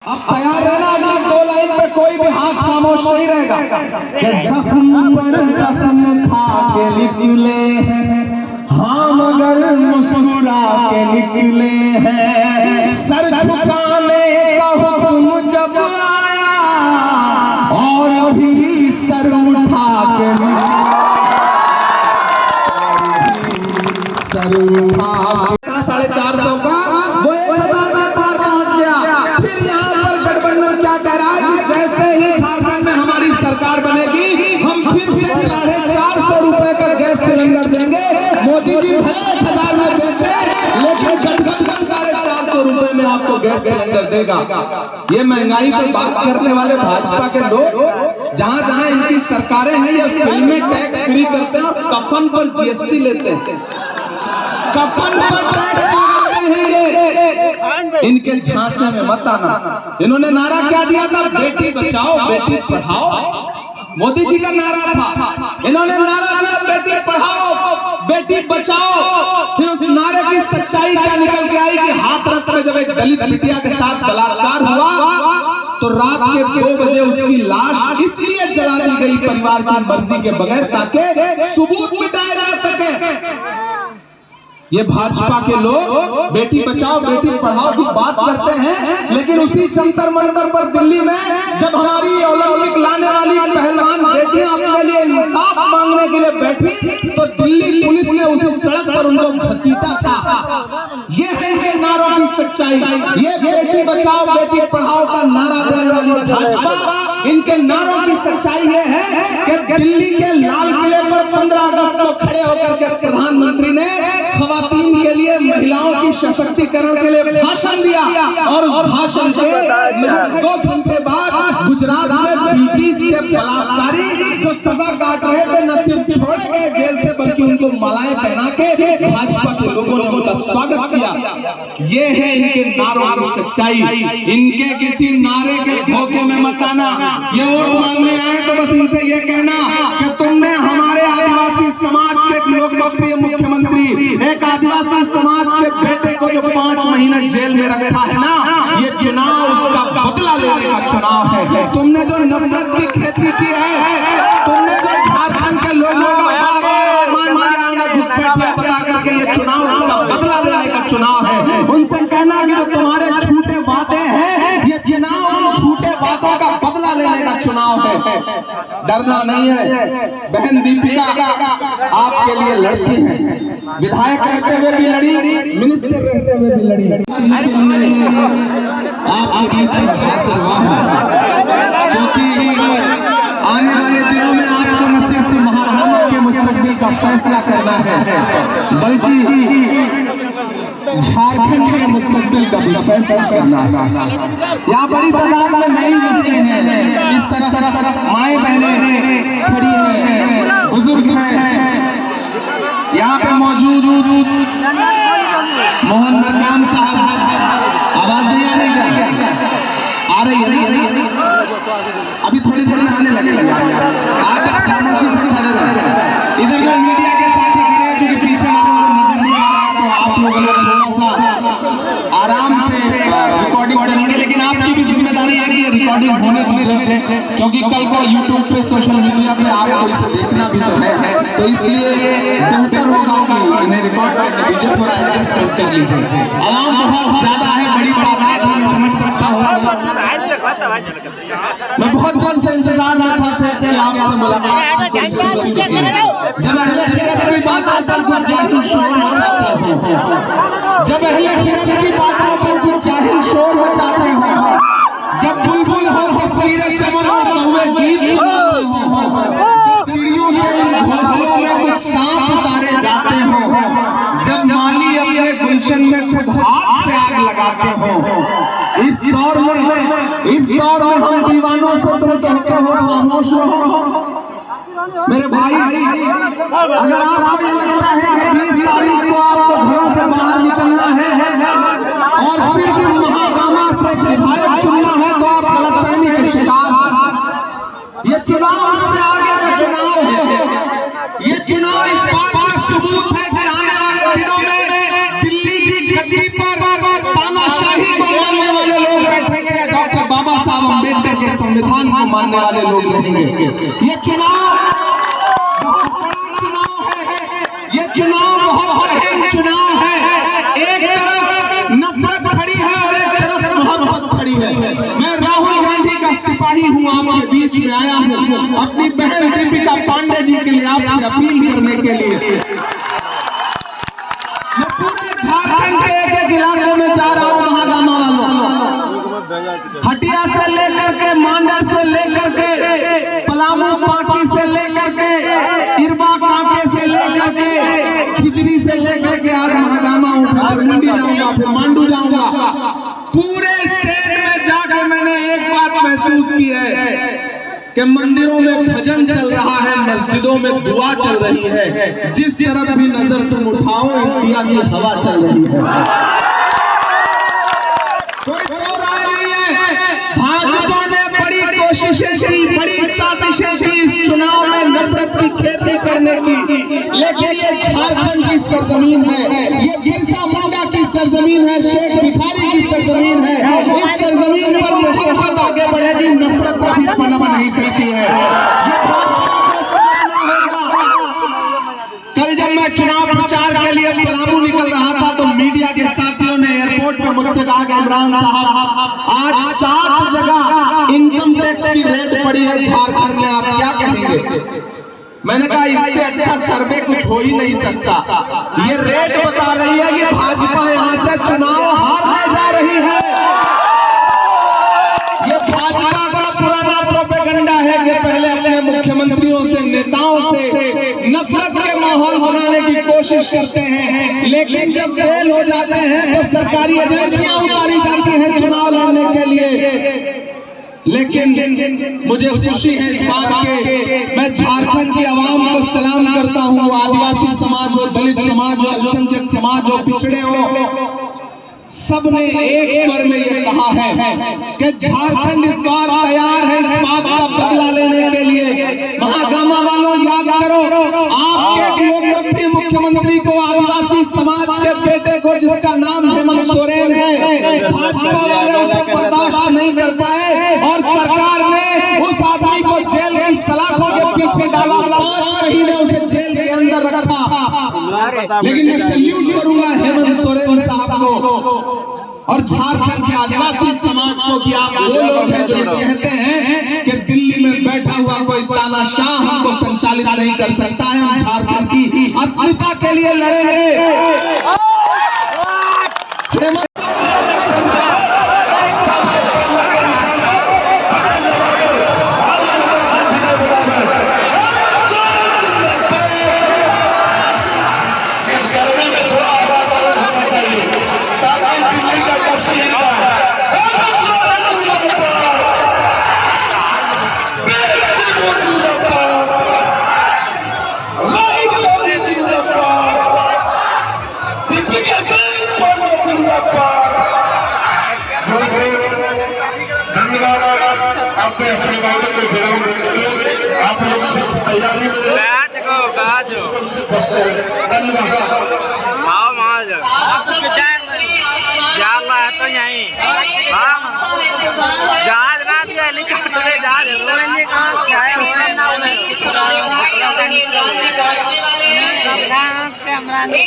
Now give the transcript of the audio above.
अब तैयार रहना कि दो लाइन पे कोई भी हाथ खामोश नहीं रहेगा। जख्म पर जख्म खा के निकले हैं, हाँ मगर मुस्कुरा के निकले हैं। सर झुकाने का हुक्म जब आया और भी सर उठा के सर उठा 450 का वो 1000 के पार पहुंच गया। फिर यहाँ पर गठबंधन क्या कह रहा है कि जैसे ही झारखंड में हमारी सरकार बनेगी हम फिर से 450 रुपए का गैस सिलेंडर देंगे। मोदी जी भले 1000 में बेचे लेकिन गठबंधन 450 रुपए में आपको गैस सिलेंडर देगा। ये महंगाई पर बात करने वाले भाजपा के लोग जहां जहां इनकी सरकारें हैं ये फिल्में टैक्स फ्री करते हैं और कफन पर जीएसटी लेते हैं। कफन पर टैक्स इनके झांसे में मत आना। इन्होंने नारा क्या दिया था? बेटी बचाओ बेटी पढ़ाओ। मोदी जी का नारा था। इन्होंने नारा दिया बेटी पढ़ाओ बेटी बचाओ। फिर उस नारे की सच्चाई क्या निकल के आई कि हाथरस में जब एक दलित बिटिया के साथ बलात्कार हुआ तो रात के 2 बजे उसकी लाश इसलिए जला दी गई परिवार की मर्जी के बगैर ताकि सबूत मिटाए जा सके। ये भाजपा के लोग बेटी बचाओ बेटी पढ़ाओ की बात करते हैं लेकिन उसी जंतर मंतर पर दिल्ली में जब हमारी ओलंपिक लाने वाली पहलवान बेटियां अपने लिए इंसाफ मांगने के लिए बैठी तो दिल्ली पुलिस ने उसी सड़क पर उनको घसीटा था। ये है इनके नारों की सच्चाई। ये बेटी बचाओ बेटी पढ़ाओ का नारा देने वाली भाजपा, इनके नारों की सच्चाई ये है कि दिल्ली के लाल किले पर 15 अगस्त को खड़े होकर के प्रधानमंत्री ने खवातीन के लिए महिलाओं की सशक्तिकरण के लिए भाषण दिया और उस भाषण के 2 घंटे बाद गुजरात में 20 के बलात्कारी जो सजा काट रहे थे न सिर्फ छोड़े गए जेल से बल्कि उनको मालाएं पहना के भाजपा के लोगों ने उनका स्वागत किया। ये है इनके नारों की सच्चाई। इनके किसी नारे के धोखे में मत आना। ये वोट मांगने आए तो बस इनसे ये कहना कि तुमने हमारे आदिवासी समाज के एक लोकप्रिय मुख्यमंत्री एक आदिवासी समाज के बेटे को जो 5 महीने जेल में रखा है ना, ये चुनाव उसका बदला लेने का चुनाव है। तुमने जो नफरत की खेती की है, तुमने जो झारखंड के लोगों का घुसपैठिया बता करके ये चुनाव उसका बदला लेने का चुनाव है। उनसे कहना कि जो तुम्हारे झूठे वादे हैं ये चुनाव उन झूठे वादों का बदला लेने का चुनाव है। डरना नहीं है। बहन दीपिका आपके लिए लड़ती है, विधायक रहते हुए भी लड़ी, मिनिस्टर रहते हुए भी लड़ी। आपके बीच में हासिल हुआ क्योंकि आने वाले दिनों में आपको न सिर्फ महाराष्ट्र के मुस्तकबिल का फैसला करना है बल्कि झारखंड के मुस्तकबिल का भी फैसला करना है। यहाँ बड़ी तादाद में नई नस्लें हैं, इस तरह माए बहनें खड़ी हैं, बुजुर्ग हैं। यहाँ पे मौजूद मोहन मरकाम साहब, आवाज नहीं आ रही क्या? आ रही है, अभी थोड़ी देर में आने लगेगा। आप बस खामोशी से खड़े रहे। इधर जो मीडिया के साथी खड़े हैं क्योंकि पीछे वालों को नजर नहीं आ रहा है तो आप लोगों ने थोड़ा सा आराम से रिकॉर्डिंग करेंगे, लेकिन आपकी भी जिम्मेदारी है कि रिकॉर्डिंग होने दीजिए क्योंकि कल को यूट्यूब पे सोशल मीडिया पे आपको इसे देखना भी तो है। तो इसलिए बेहतर होगा कि इन्हें रिकॉर्ड करने दीजिए, थोड़ा एडजस्टमेंट कर लीजिए। आवाम बहुत ज्यादा है, बड़ी तादाद है, मैं समझ सकता हूँ। मैं बहुत दिन से इंतजार में था कि आपसे मुलाकात जब अहले खिरत की बातों पर कुछ जाहिल शोर मचाते हैं, जब अहले खिरत की बातों पर कुछ जाहिल शोर मचाते हैं, जब बुलबुल हो तस्वीरें चमन और कौवे गीत सुनाते हो, चिड़ियों के घोंसलों में कुछ सांप उतारे जाते हो, जब माली अपने गुलशन में खुद हाथ से आग लगाते हो, इस दौर में हम दीवानों से तुम कहते हो खामोश रहो। मेरे भाई, अगर आपको ये लगता है कि 20 तारीख को आपको घरों से बाहर निकलना है और सिर्फ महागामा से विधायक चुनना है तो आप गलतफहमी के शिकार। ये चुनाव उससे आगे का चुनाव है। ये चुनाव इस बात का सबूत है कि आने वाले दिनों में दिल्ली की गद्दी पर तानाशाही को मानने वाले लोग बैठेंगे। डॉक्टर हट करके संविधान को मानने वाले लोग रहेंगे। ये चुनाव बहुत बड़ा चुनाव है, ये चुनाव बहुत अहम चुनाव है। एक तरफ नफरत खड़ी है और एक तरफ मोहब्बत खड़ी है। मैं राहुल गांधी का सिपाही हूं, आपके बीच में आया हूं अपनी बहन दीपिका पांडे जी के लिए आपसे अपील करने के लिए। मैं पूरे झारखंड के एक इलाके में जा रहा हूं। महागामा वालों, हटिया से लेकर के, मांडर से लेकर के, पलामू पाकी से लेकर के, इरबा कांके से लेकर के, खिजरी से लेकर के आज महागामा हूं, फिर जरमुंडी जाऊंगा, फिर मांडू जाऊंगा। पूरे स्टेट में जाके मैंने एक बात महसूस की है कि मंदिरों में भजन चल रहा है, मस्जिदों में दुआ चल रही है। जिस तरफ भी नजर तुम उठाओ इंडिया की हवा चल रही है। कोई दो राय नहीं है। भाजपा ने बड़ी कोशिशें की, बड़ी साजिशें की इस चुनाव में नफरत की खेती करने की, लेकिन ये झारखंड की सरजमीन है, ये बिरसा मुंडा की सरजमीन है, शेख भिखारी की सरजमीन है। इस सरजमीन पर मोहब्बत आगे बढ़ेगी, नफरत कभी पनप नहीं सकती है। ये भाजपा को समझना होगा। कल जब मैं चुनाव प्रचार के लिए पलामू निकल रहा था तो मीडिया के साथियों ने एयरपोर्ट पर मुझसे कहा कि इमरान साहब आज 7 जगह इनकम टैक्स की रेड पड़ी है झारखंड में, आप क्या कहेंगे? मैंने कहा इससे अच्छा सर्वे कुछ हो ही नहीं सकता। ये रेट बता रही है कि भाजपा यहां से चुनाव हारने जा रही है। ये भाजपा का पुराना प्रोपेगेंडा है कि पहले अपने मुख्यमंत्रियों से, नेताओं से नफरत के माहौल बनाने की कोशिश करते हैं, लेकिन जब फेल हो जाते हैं तो सरकारी एजेंसियां उतारी जाती हैं चुनाव लड़ने के लिए। लेकिन मुझे खुशी है इस बात के, मैं झारखंड की आवाम को सलाम करता हूं। आदिवासी समाज हो, दलित समाज हो, अल्पसंख्यक समाज हो, पिछड़े हो, सबने एक स्वर में ये कहा है कि झारखंड इस बार तैयार है इस बात का बदला लेने के लिए। महागामा वालों याद करो, आपके एक लोकप्रिय मुख्यमंत्री को, आदिवासी समाज के बेटे को, जिसका नाम हेमंत सोरेन है, भाजपा वाले उसे बर्दाश्त नहीं कर पाए और सरकार ने उस आदमी को जेल की सलाखों के पीछे डाला। 5 महीने उसे जेल के अंदर रखा। लेकिन मैं सैल्यूट करूंगा हेमंत सोरेन साहब को और झारखंड के आदिवासी समाज को कि आप वो लोग हैं जो कहते हैं कि दिल्ली में बैठा हुआ कोई तानाशाह हमको संचालित नहीं कर सकता है, हम झारखंड की अस्मिता के लिए लड़ेंगे। अपने अपने बातों को विराम देते हुए आप लोग सिर्फ तैयारी में बसते रहे। धन्यवाद। तो यहीं जहाज ना दिया हेलीकॉप्टर में जहाज हमारी